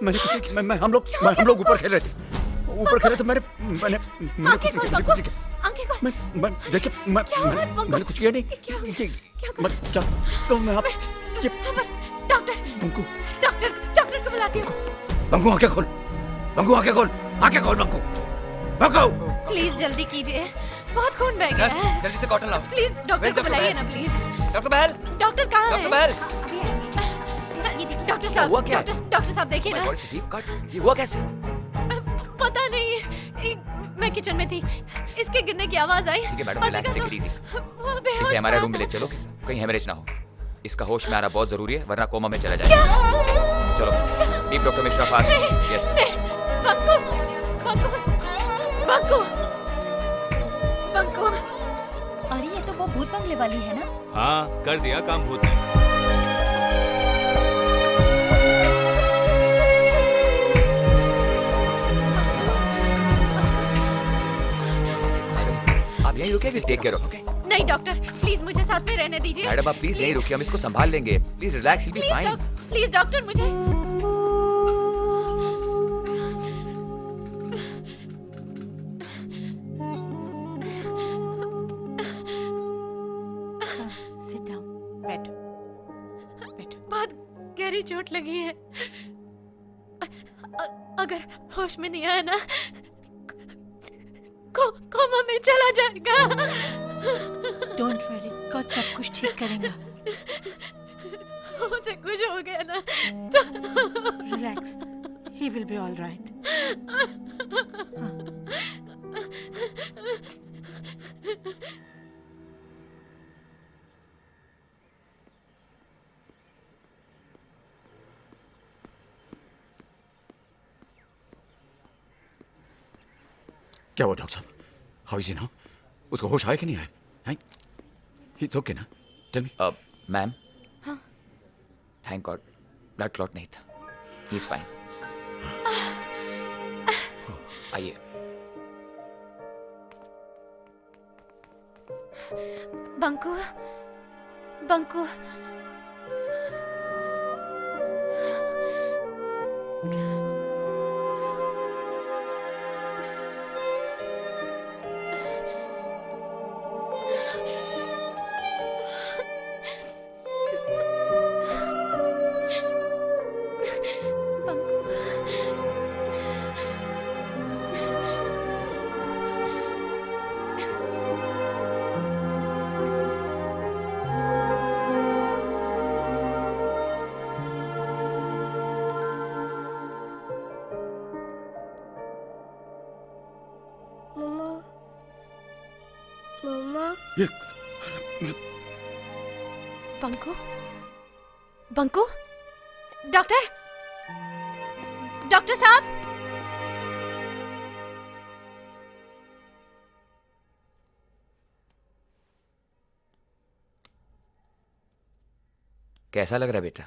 मैंने कुछ नहीं किया। हम लोग ऊपर खेल रहे थे। मैंने आंखें खोल बंकू, आंखें खोल। देखिए मैंने कुछ किया नहीं। क्या कहूँ मैं आप? डॉक्टर को बुलाती हूँ। बंकू आंखें खोल, बंकू। प्लीज जल्दी कीजिए, बहुत खून बह गया है। जल्दी से कॉटन लाओ। प्लीज डॉक्टर को बुलाइए ना प्लीज। डॉक्टर बहल, डॉक्टर कहाँ है? डॉक्टर बहल। डॉक्टर साहब, हुआ क्या? डॉक्टर साहब देखिए ना। ये हुआ कैसे? पता नहीं, मैं किचन में थी, इसके गिरने की आवाज आई। ठीक है madam, relax, take it easy. इसे हमारे रूम में ले चलो, कहीं हेमरेज ना हो। इसका होश में आना बहुत जरूरी है, वरना कोमा में चला जाएगा। चलो, deep doctor Mishra fast. Yes. बंकू। अरे ये तो वो भूत बंगले वाली है ना? हाँ, कर दिया काम भूत ने। आप यहीं रुकिए, will take care of, okay? नहीं डॉक्टर, प्लीज मुझे साथ में रहने दीजिए। मैडम आप प्लीज यहीं रुकिए, हम इसको संभाल लेंगे। Please relax, will be fine. Please doctor मुझे। सिट डाउन, बैठ। बहुत गहरी चोट लगी है। अगर होश में नहीं आया ना, कोमा में चला जाएगा। डोंट वरी, गॉड सब कुछ ठीक करेगा। उसे कुछ हो गया ना। Relax, he will be all right. क्या हुआ डॉक्टर साहब? How is he now? उसको होश आया कि नहीं आया? हैं? ही इज ओके ना? Tell me. Ma'am, thank God blood clot नहीं था। He is fine. आइए। बंकू, बंकू। बंकू, बंकू, डॉक्टर साहब। कैसा लग रहा है बेटा?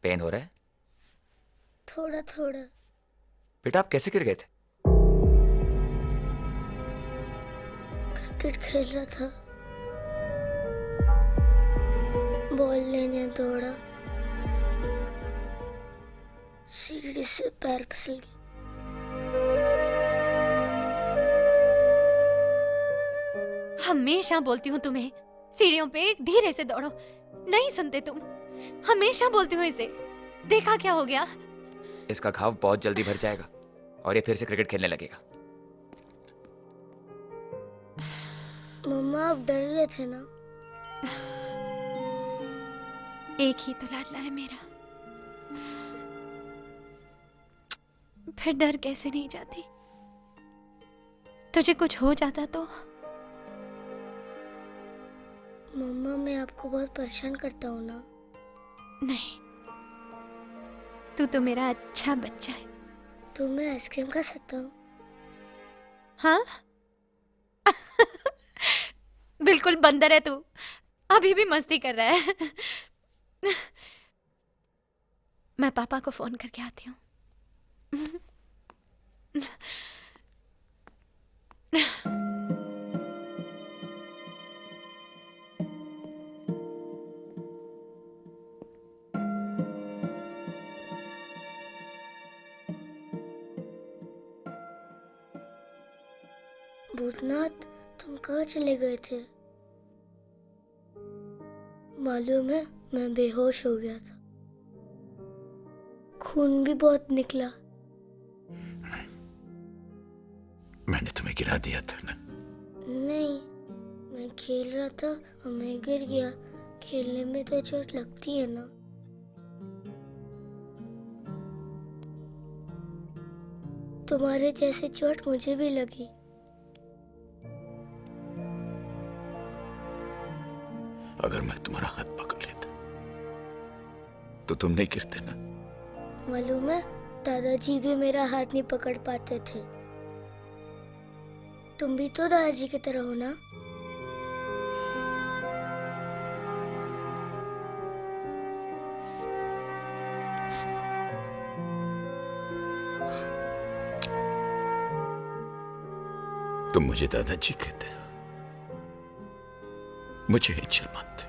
पेन हो रहा है? थोड़ा थोड़ा। बेटा आप कैसे गिर गए थे? क्रिकेट खेल रहा था, बॉल लेने दौड़ा, सीढ़ी से पैर फिसल गया। हमेशा बोलती हूँ तुम्हें, सीढ़ियों पे धीरे से दौड़ो, नहीं सुनते तुम। हमेशा बोलती हूँ इसे, देखा क्या हो गया? इसका घाव बहुत जल्दी भर जाएगा और ये फिर से क्रिकेट खेलने लगेगा। मम्मा आप डर गए थे ना? एक ही तो लाडला है मेरा, फिर डर कैसे नहीं जाती? तुझे कुछ हो जाता तो? मम्मा मैं आपको बहुत परेशान करता हूँ ना? नहीं, तू तो मेरा अच्छा बच्चा है। तो मैं आइसक्रीम खा सकता हूँ? हाँ? बिल्कुल बंदर है तू, अभी भी मस्ती कर रहा है। मैं पापा को फोन करके आती हूँ। रघुनाथ, तुम कहाँ चले गए थे? मालूम है, मैं बेहोश हो गया था। खून भी बहुत निकला। मैंने तुम्हें गिरा दिया था ना? नहीं, मैं खेल रहा था और मैं गिर गया। खेलने में तो चोट लगती है ना। तुम्हारे जैसे चोट मुझे भी लगी। अगर मैं तुम्हारा हाथ पकड़ लेता तो तुम नहीं गिरते ना? मालूम है, दादाजी भी मेरा हाथ नहीं पकड़ पाते थे। तुम भी तो दादाजी की तरह हो ना? तुम मुझे दादाजी कहते हो, मुझे एंजल मानते।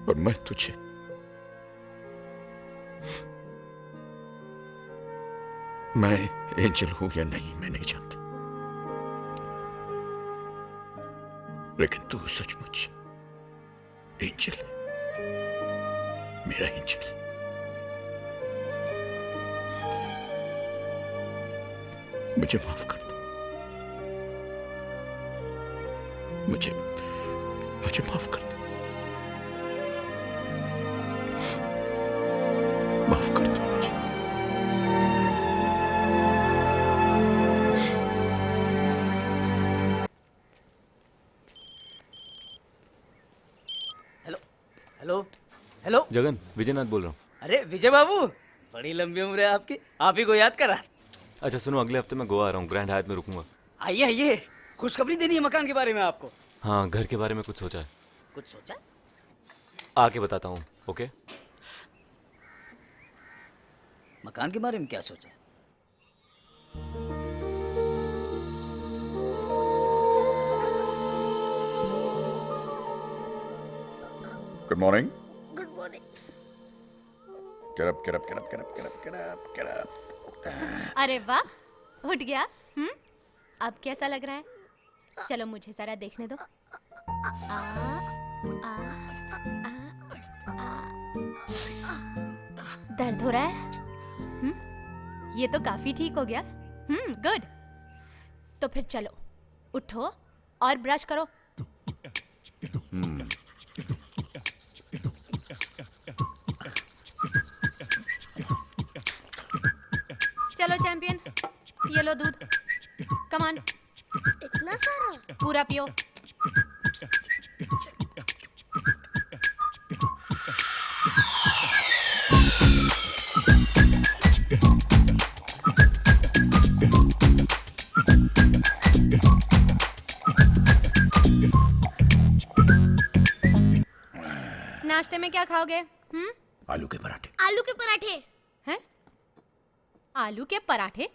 और मैं तुझे मैं एंजल हूं या नहीं मैं नहीं जानता, लेकिन तू सचमुच एंजल है, मेरा एंजल। मुझे माफ कर दो, मुझे माफ कर दो, माफ कर दो मुझे। Hello hello hello. Jagan, Vijaynath बोल रहा हूँ। अरे विजय बाबू, बड़ी लंबी उम्र है आपकी, आप ही को याद करा। अच्छा सुनो, अगले हफ्ते मैं गोवा आ रहा हूँ, ग्रैंड हायत में रुकूंगा। आइए आइए, खुशखबरी देनी है मकान के बारे में आपको। हाँ, घर के बारे में कुछ सोचा है, कुछ सोचा? आके बताता हूँ। ओके? मकान के बारे में क्या सोचा? Good morning. Good morning. Get up, get up, get up, get up, get up, get up, get up. अरे वाह, उठ गया। अब कैसा लग रहा है? चलो मुझे जरा देखने दो। आ, आ, आ, आ। दर्द हो रहा है? ये तो काफी ठीक हो गया। गुड। तो फिर चलो, उठो और ब्रश करो। चलो चैंपियन, ये लो दूध। कम ऑन, इतना सारा? पूरा पियो। नाश्ते में क्या खाओगे? आलू के पराठे। आलू के पराठे। हैं? आलू के पराठे?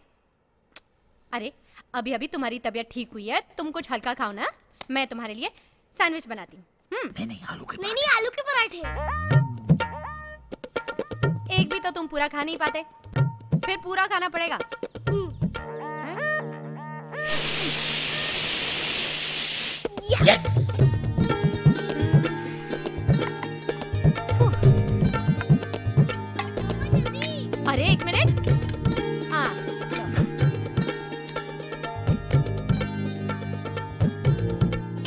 अरे अभी अभी तुम्हारी तबीयत ठीक हुई है, तुम कुछ हल्का खाओ ना। मैं तुम्हारे लिए सैंडविच बनाती हूँ। नहीं, आलू के नहीं नहीं, आलू के पराठे। एक भी तो तुम पूरा खा नहीं पाते, फिर पूरा खाना पड़ेगा। यस। अरे एक मिनट। हाँ,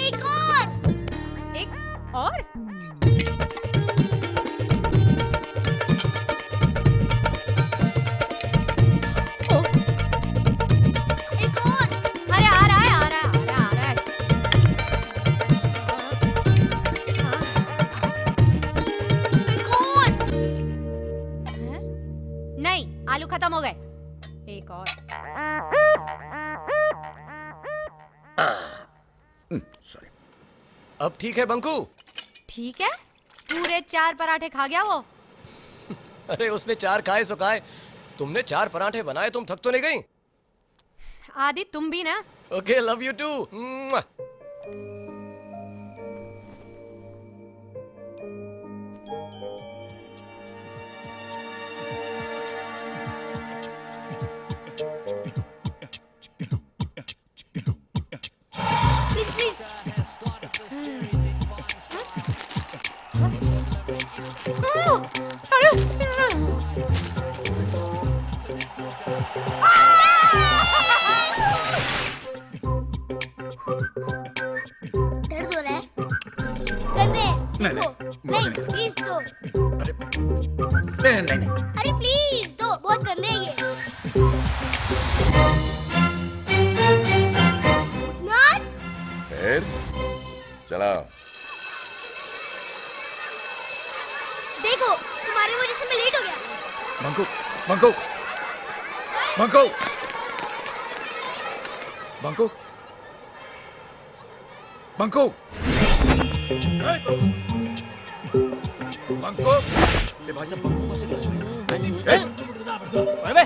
एक और। एक और। ओ, एक और। अरे आ रहा है, आ रहा है, आ रहा है, एक और। हैं? नहीं, आलू खत्म हो गए। एक और। सॉरी। अब ठीक है बंकू? ठीक है, पूरे 4 पराठे खा गया वो। अरे उसने 4 खाए सो खाए, तुमने 4 पराठे बनाए, तुम थक तो नहीं गई? आदि तुम भी ना। Okay, love you too. दर्द हो रहा है? गंदे, नहीं, दो। मुझे नहीं, नहीं। प्लीज दो। नहीं अरे प्लीज दो, बहुत गंदे हैं ये। भूतनाथ, फिर चला। देखो तुम्हारी वजह से मैं लेट हो गया। बंकू बंकू बंकू बंकू बंकू ए, बंकू ये भाई साहब बंकू कैसे गया? अरे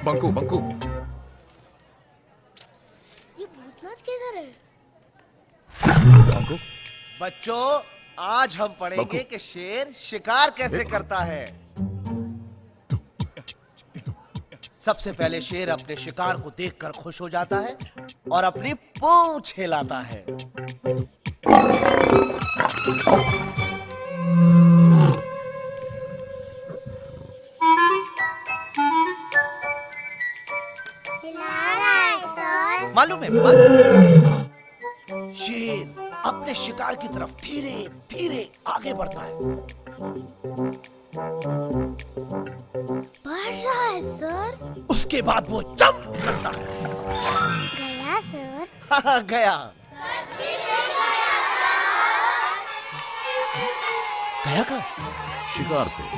बंकू बंकू ये भूतनाथ किधर है? बंकू बच्चों, आज हम पढ़ेंगे कि शेर शिकार कैसे करता है। सबसे पहले शेर अपने शिकार को देखकर खुश हो जाता है और अपनी पूंछ हिलाता है। मालूम है शेर अपने शिकार की तरफ धीरे धीरे आगे बढ़ता है। बढ़ रहा है सर। उसके बाद वो जंप करता है। गया सर। हाँ, गया गया का शिकार पे